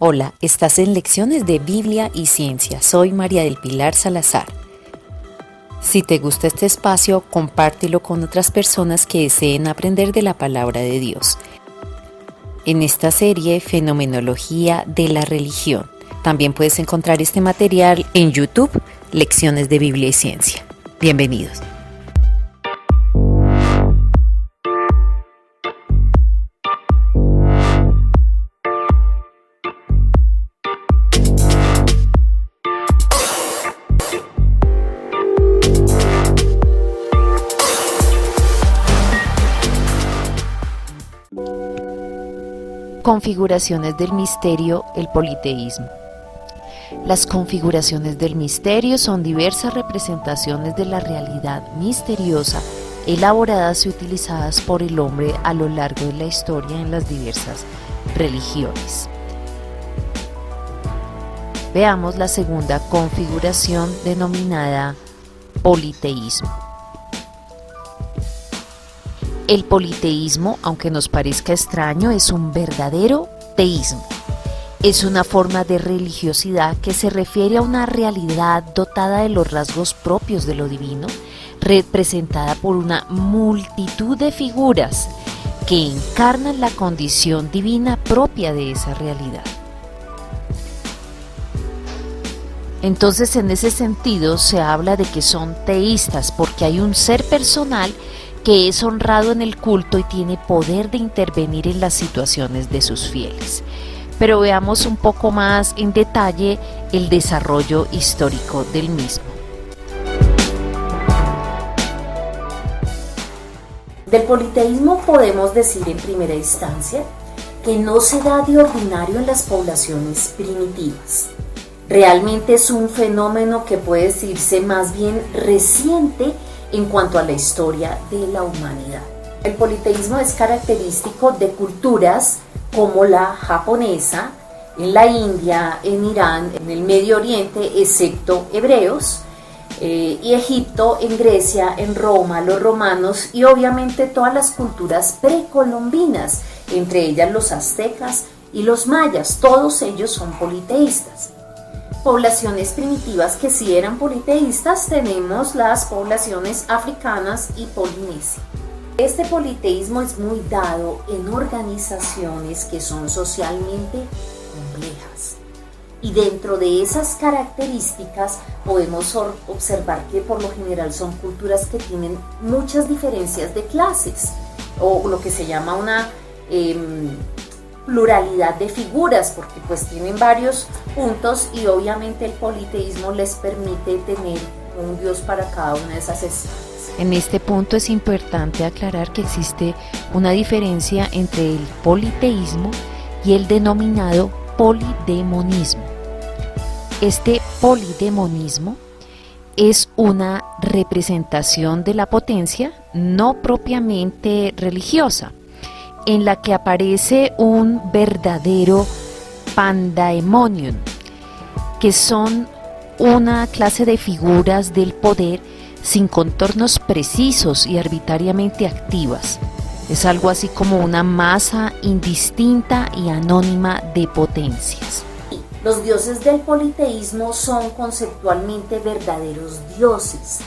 Hola, estás en Lecciones de Biblia y Ciencia. Soy María del Pilar Salazar. Si te gusta este espacio, compártelo con otras personas que deseen aprender de la palabra de Dios. En esta serie, Fenomenología de la Religión. También puedes encontrar este material en YouTube, Lecciones de Biblia y Ciencia. Bienvenidos. Configuraciones del misterio, el politeísmo. Las configuraciones del misterio son diversas representaciones de la realidad misteriosa elaboradas y utilizadas por el hombre a lo largo de la historia en las diversas religiones. Veamos la segunda configuración denominada politeísmo. El politeísmo, aunque nos parezca extraño, es un verdadero teísmo. Es una forma de religiosidad que se refiere a una realidad dotada de los rasgos propios de lo divino, representada por una multitud de figuras que encarnan la condición divina propia de esa realidad. Entonces, en ese sentido, se habla de que son teístas porque hay un ser personal que es honrado en el culto y tiene poder de intervenir en las situaciones de sus fieles. Pero veamos un poco más en detalle el desarrollo histórico del mismo. Del politeísmo podemos decir en primera instancia que no se da de ordinario en las poblaciones primitivas. Realmente es un fenómeno que puede decirse más bien reciente en cuanto a la historia de la humanidad. El politeísmo es característico de culturas como la japonesa, en la India, en Irán, en el Medio Oriente, excepto hebreos, y Egipto, en Grecia, en Roma, los romanos y obviamente todas las culturas precolombinas, entre ellas los aztecas y los mayas, todos ellos son politeístas. Poblaciones primitivas que sí eran politeístas tenemos las poblaciones africanas y polinesias. Este politeísmo es muy dado en organizaciones que son socialmente complejas y dentro de esas características podemos observar que por lo general son culturas que tienen muchas diferencias de clases o lo que se llama una pluralidad de figuras, porque pues tienen varios puntos y obviamente el politeísmo les permite tener un dios para cada una de esas esferas. En este punto es importante aclarar que existe una diferencia entre el politeísmo y el denominado polidemonismo. Este polidemonismo es una representación de la potencia no propiamente religiosa, en la que aparece un verdadero pandaemonium, que son una clase de figuras del poder sin contornos precisos y arbitrariamente activas. Es algo así como una masa indistinta y anónima de potencias. Los dioses del politeísmo son conceptualmente verdaderos dioses,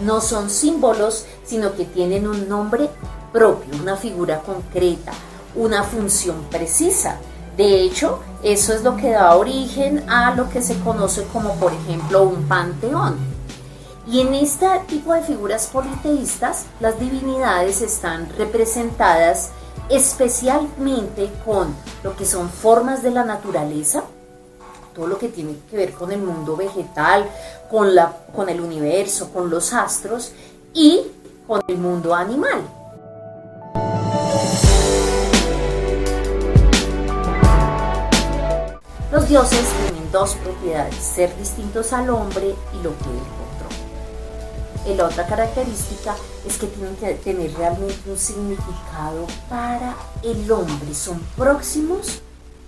no son símbolos, sino que tienen un nombre propio, una figura concreta, una función precisa. De hecho, eso es lo que da origen a lo que se conoce como, por ejemplo, un panteón. Y en este tipo de figuras politeístas, las divinidades están representadas especialmente con lo que son formas de la naturaleza, todo lo que tiene que ver con el mundo vegetal, con el universo, con los astros y con el mundo animal. Los dioses tienen dos propiedades: ser distintos al hombre y lo que él controla. La otra característica es que tienen que tener realmente un significado para el hombre, son próximos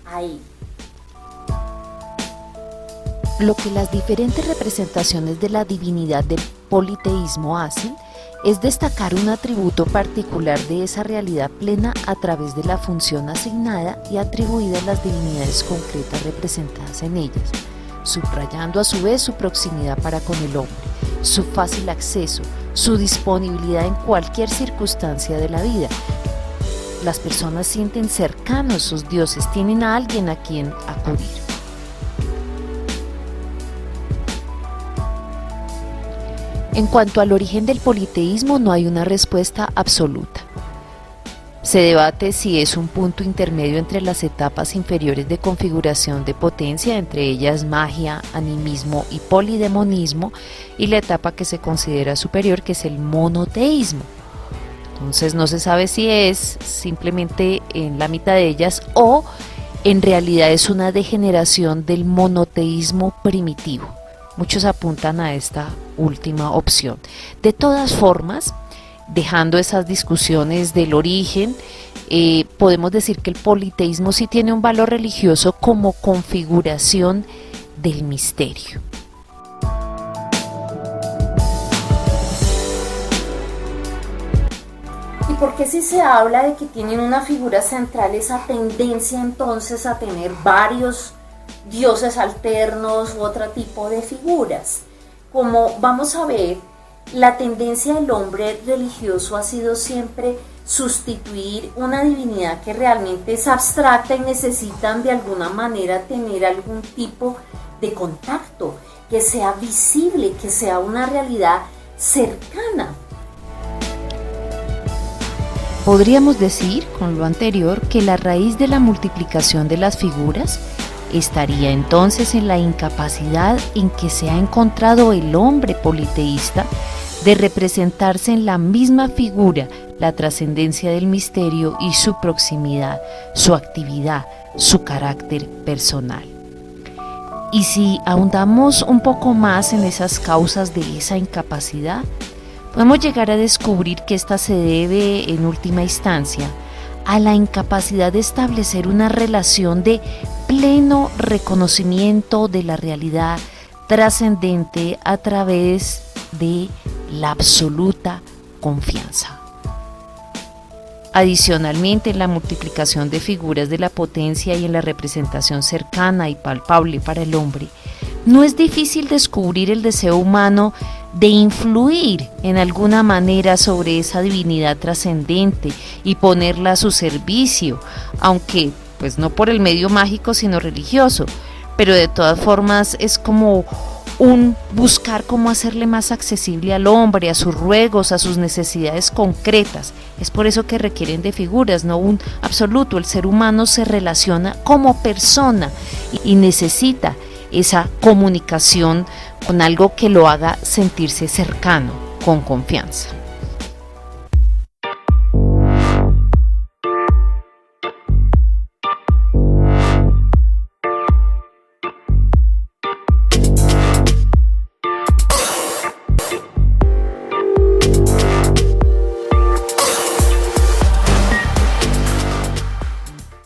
a él. Lo que las diferentes representaciones de la divinidad del politeísmo hacen es destacar un atributo particular de esa realidad plena a través de la función asignada y atribuida a las divinidades concretas representadas en ellas, subrayando a su vez su proximidad para con el hombre, su fácil acceso, su disponibilidad en cualquier circunstancia de la vida. Las personas sienten cercanos sus dioses, tienen a alguien a quien acudir. En cuanto al origen del politeísmo, no hay una respuesta absoluta. Se debate si es un punto intermedio entre las etapas inferiores de configuración de potencia, entre ellas magia, animismo y polidemonismo, y la etapa que se considera superior, que es el monoteísmo. Entonces no se sabe si es simplemente en la mitad de ellas o en realidad es una degeneración del monoteísmo primitivo. Muchos apuntan a esta última opción. De todas formas, dejando esas discusiones del origen, podemos decir que el politeísmo sí tiene un valor religioso como configuración del misterio. ¿Y por qué si se habla de que tienen una figura central esa tendencia entonces a tener varios dioses alternos u otro tipo de figuras? Como vamos a ver, la tendencia del hombre religioso ha sido siempre sustituir una divinidad que realmente es abstracta y necesitan de alguna manera tener algún tipo de contacto, que sea visible, que sea una realidad cercana. Podríamos decir, con lo anterior, que la raíz de la multiplicación de las figuras estaría entonces en la incapacidad en que se ha encontrado el hombre politeísta de representarse en la misma figura la trascendencia del misterio y su proximidad, su actividad, su carácter personal. Y si ahondamos un poco más en esas causas de esa incapacidad, podemos llegar a descubrir que esta se debe, en última instancia, a la incapacidad de establecer una relación de pleno reconocimiento de la realidad trascendente a través de la absoluta confianza. Adicionalmente, en la multiplicación de figuras de la potencia y en la representación cercana y palpable para el hombre, no es difícil descubrir el deseo humano de influir en alguna manera sobre esa divinidad trascendente y ponerla a su servicio, aunque pues no por el medio mágico sino religioso, pero de todas formas es como un buscar cómo hacerle más accesible al hombre, a sus ruegos, a sus necesidades concretas. Es por eso que requieren de figuras, no un absoluto. El ser humano se relaciona como persona y necesita esa comunicación con algo que lo haga sentirse cercano, con confianza.